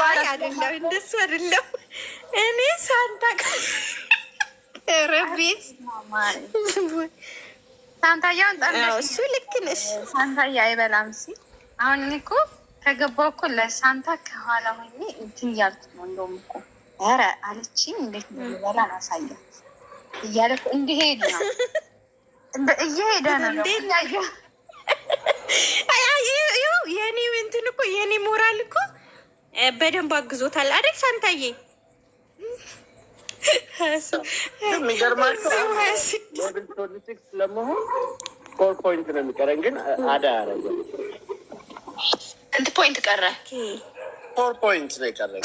አይ አይደለም እንደሱ አይደለም። እኔ ሳንታ ረቤት ሳንታያውን ጠርተሽ እሱ ልክ ነሽ። ሳንታያ አይበላም ሲል አሁን እኔ እኮ ከገባሁ እኮ ለሳንታ ከኋላ ሆኜ እንትን እያልኩት ነው። እንደውም እኮ ኧረ አለችኝ እንዴት እንደሚበላ ላሳያት እያለ እንዲሄድ ነው እየሄደ ነው የኔ እንትን እኮ የኔ ሞራል እኮ በደንብ አግዞታል አይደል ሳንታዬ? ለመሆን 4 ፖይንት ነው የሚቀረን፣ ግን አዳ እንት ፖይንት ቀረ 4 ፖይንት ነው የቀረን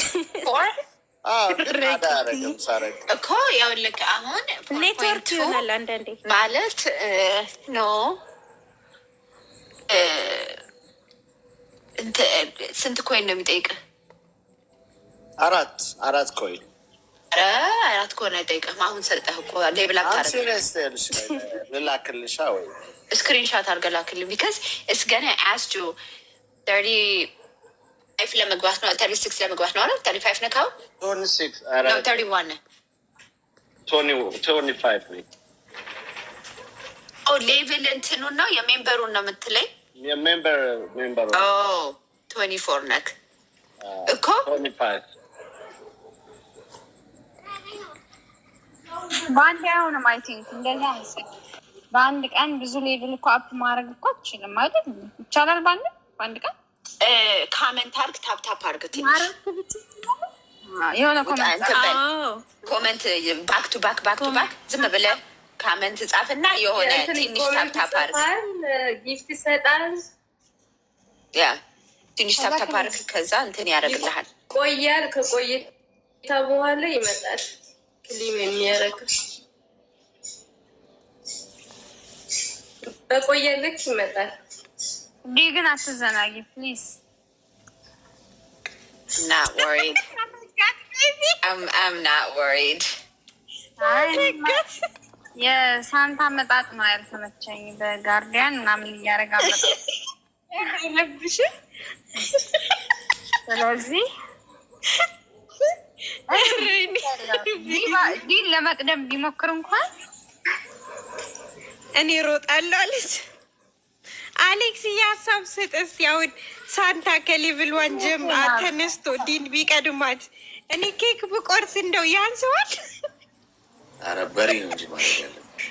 እኮ ያውልክ አሁን ኔትወርክ ይሆናል አንዳንዴ ማለት ኖ ስንት ኮይን ነው የሚጠይቅህ? 4 ኮይን። አራት ከሆነ አይጠይቅህም። አሁን ሰጠህ እኮ ሌብላ ልላክልሻ ወይ ስክሪንሻት አድርገህ ላክልኝ። ቢካዝ እስ ገና አስጁ 35 ለመግባት ነው 36 ለመግባት ነው አይደል? 35 ነካው 26 ነው 31 25 ነው። ኦ ሌቭል እንትኑን ነው የሜምበሩን ነው የምትለኝ? የሜምበር 24 ነክ እኮ 25 በአንድ አይሆንም። አይ ቲንክ እንደዛ መሰለኝ። በአንድ ቀን ብዙ ሌቭል እኮ አፕ ማድረግ እኮ አትችልም አይደል? ይቻላል በአንድ ቀን ካመንት አርግ ታፕታፕ አርግ ትንሽ የሆነ ኮመንት ባክ ቱ ባክ ዝም ብለህ ካመንት ጻፍና የሆነ ትንሽ ታፕታፕ አርግ ጊፍት ይሰጣል። ያ ትንሽ ታፕታፕ አርግ ከዛ እንትን ያደርግልሃል። ቆያል ከቆይታ በኋላ ይመጣል ክሊም የሚያደርግ በቆየ ልክ ይመጣል። እንዲህ ግን አትዘናጊ ፕሊዝ። Not worried. I'm not worried. የሳንታ መጣጥ ነው ያልተመቸኝ። በጋርዲያን ምናምን እያደረጋ ለብሽ ስለዚህ ዲን ለመቅደም ቢሞክር እንኳን እኔ ሮጣለሁ አለች። አሌክስ የሀሳብ ስጥ እስኪ። አሁን ሳንታ ከሌቭል 1 ጀም ተነስቶ ዲን ቢቀድማት እኔ ኬክ ብቆርስ እንደው ያንሰዋል። ኧረ በሬ ነው እንጂ ማለት ያለብሽ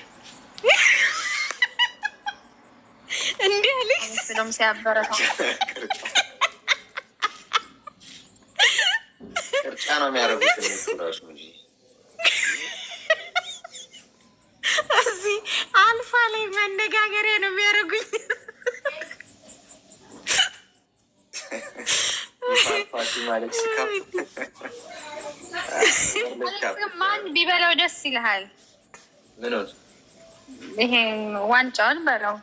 እንደ አሌክስ ስለም ሲያበረታ ቅርጫ ነው የሚያደርጉት ራሱ እንጂ እዚህ አልፋ ላይ መነጋገሪያ ነው የሚያደርጉኝ። ማን ቢበላው ደስ ይልሃል? ምን ይሄ ዋንጫውን በለው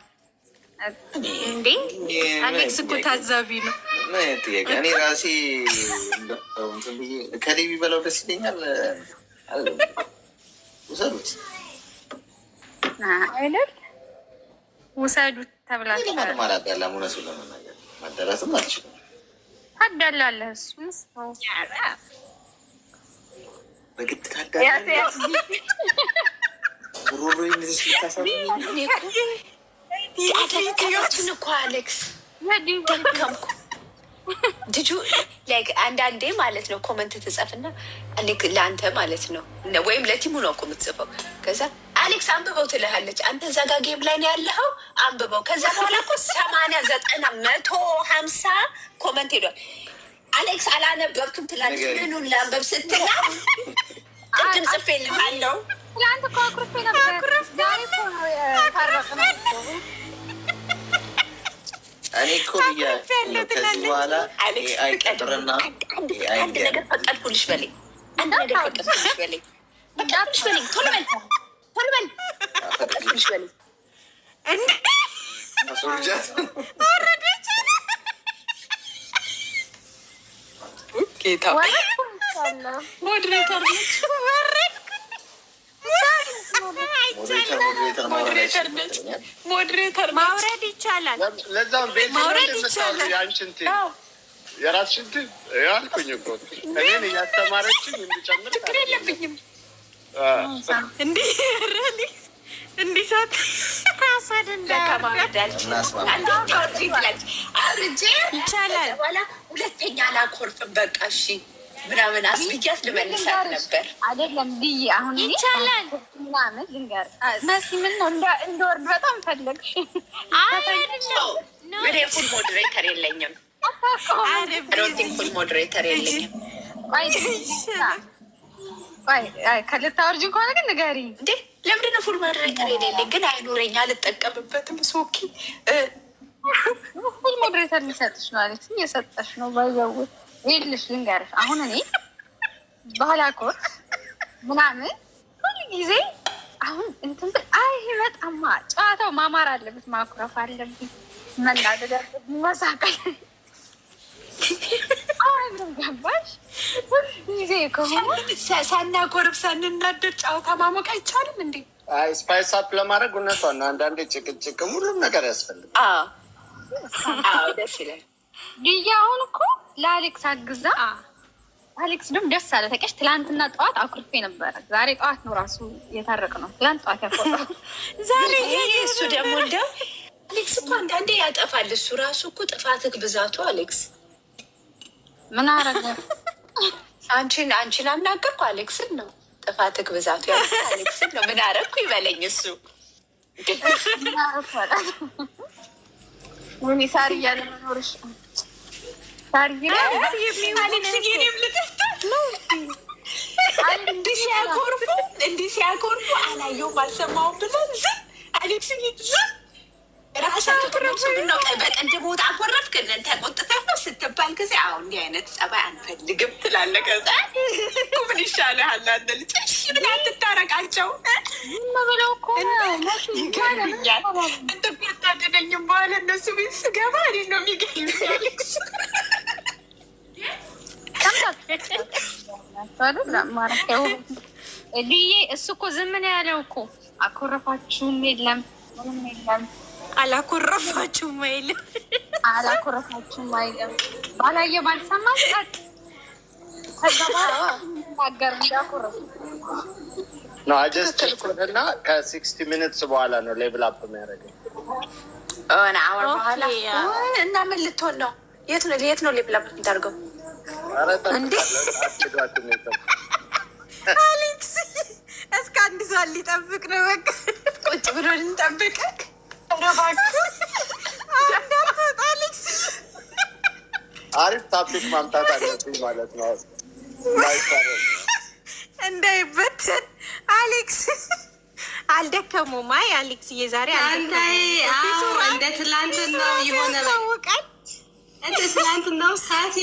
እንዴ? አሌክስ እኮ ታዛቢ ነው። እኔ ራሴ ከሌ ቢበላው ደስ ይለኛል። ውሰዱት አይደል? ውሰዱት ተብላችሁ ማለት ያለም እውነቱን ለመናገር ማደረስም አልችልም። ታዳላለህ። እሱን ሰው በግድ ታዳላለህ። አደረጋችን እኮ አሌክስ ደከምኩ። ልጁ አንዳንዴ ማለት ነው ኮመንት ትጽፍና ለአንተ ማለት ነው ወይም ለቲሙ ነው እኮ የምትጽፈው። ከዛ አሌክስ አንብበው ትልሃለች። አንተ እዛ ጋ ጌም ላይ ነው ያለኸው አንብበው። ከዛ በኋላ እኮ 80 90 150 ኮመንት ሄዷል። አሌክስ አላነበብክም ትላለች። ምኑን ላንበብ ስትላ ቅድም ጽፌልሃለሁ። ትላንት እኮ አኩርፌ ነበር። ዛሬ እኮ ነው የታረቅነው። እኔ እኮ ብያለሁ ከዚህ በኋላ አይቀጥርና አንድ ነገር ፈቀድኩልሽ በለኝ። አንድ ነገር ፈቀድኩልሽ በለኝ። ፈቀድኩልሽ በለኝ። ቶሎ በል ፈቀድኩልሽ በለኝ። ወረደች ጌታ ሞዴሬተር ነች። ሞዴሬተር ማውረድ ይቻላል። ለዛም ቤት ማውረድ ይቻላል። የራስሽን ያልኩኝ እኮ እኔን እያስተማረችኝ እንድጨምር ችግር የለብኝም። እንዲህ ሳት ይቻላል። ሁለተኛ አላኮርፍም በቃ እሺ ምናምን አስብያት ልመልሳት ነበር። አይደለም ብዬ አሁን ይቻላል ምናምን ልንገር መሲ ምን ነው እንደወርድ በጣም ፈለግሽ? እኔ ፉል ሞዴሬተር የለኝም። ፉል ሞዴሬተር የለኝም። ከልታወርጅ እንኳን ግን ንገሪኝ እንዴ። ለምንድን ነው ፉል ሞዴሬተር የሌለኝ? ግን አይኖረኝ አልጠቀምበትም። ሶኪ ፉል ሞዴሬተር ሊሰጥሽ ነው አለች። እየሰጠሽ ነው ባይዘው ይልሽ ልንገርሽ። አሁን እኔ ባላኮርፍ ምናምን ሁሉ ጊዜ አሁን እንትን አይ በጣም ጨዋታው ማማር አለበት፣ ማኩረፍ አለብኝ፣ መናደድ አለብኝ፣ መሳቀል ገባሽ? ጊዜ ከሆነ ሳናኮርፍ ሳንናደድ ጨዋታ ማሞቅ አይቻልም እንዴ? ስፓይስ አፕ ለማድረግ እውነቷን ነው። አንዳንዴ ጭቅጭቅም ሁሉም ነገር ያስፈልጋል። ደስ ይላል። ልያ አሁን እኮ ለአሌክስ አግዛ አሌክስ ደግሞ ደስ አለ። ተቀሽ ትላንትና ጠዋት አኩርፌ ነበረ። ዛሬ ጠዋት ነው ራሱ የታረቅ ነው። ትላንት ጠዋት ያቆጣ ዛሬ እሱ ደግሞ እንደው አሌክስ እኮ አንዳንዴ ያጠፋል። እሱ ራሱ እኮ ጥፋትክ ብዛቱ አሌክስ ምን አረገ? አንቺን አናገርኩ አሌክስን ነው ጥፋትክ ብዛቱ ያ አሌክስን ነው። ምን አረግኩ ይበለኝ እሱ ወኒ ሳሪ ያለ መኖርሽ እንዲህ ሲያኮርፉ አላየሁም አልሰማሁም ብለን አሌክስ ራሳቸው ነው በቀንድ ቦታ አኮረፍክ ተቆጥተህ ነው ስትባል ጊዜ አሁን እንዲህ አይነት ጸባይ አንፈልግም ትላለህ። ከዛ ምን ይሻልሃል አንተ ልጅ ምን አትታረቃቸው ብለው እኮ ይገርምኛል። እንደሚያታደደኝም በኋላ እነሱ ቤት ስገባ እኔ ነው የሚገርምኝ አሌክስ ልዬ እሱ እኮ ዝም ነው ያለው እኮ አኮረፋችሁም የለም ምንም የለም አላኮረፋችሁም አይልም አላኮረፋችሁም አይልም ባላየ ባልሰማ ጣት ተገባገር እንዳኮረፉ ነው አጀስት ኮደና ከ60 ሚኒትስ በኋላ ነው ሌቭል አፕ የሚያደርገው እና አወር በኋላ እና ምን ልትሆን ነው? የት ነው ሌቭል አፕ የምታደርገው? እንዴ አሌክስ እስከ አንድ ሰዓት ሊጠብቅ ነው። በቃ ቁጭ ብሎ ልንጠብቅ አሌክስ አሪፍ ታፒክ ማምጣት አለብኝ ማለት ነው እንዳይበተን። አሌክስ አልደከሙም። አይ አሌክስ የዛሬ እንደ ትላንትናው የሆነ እንደ ትላንትናው ሰዓት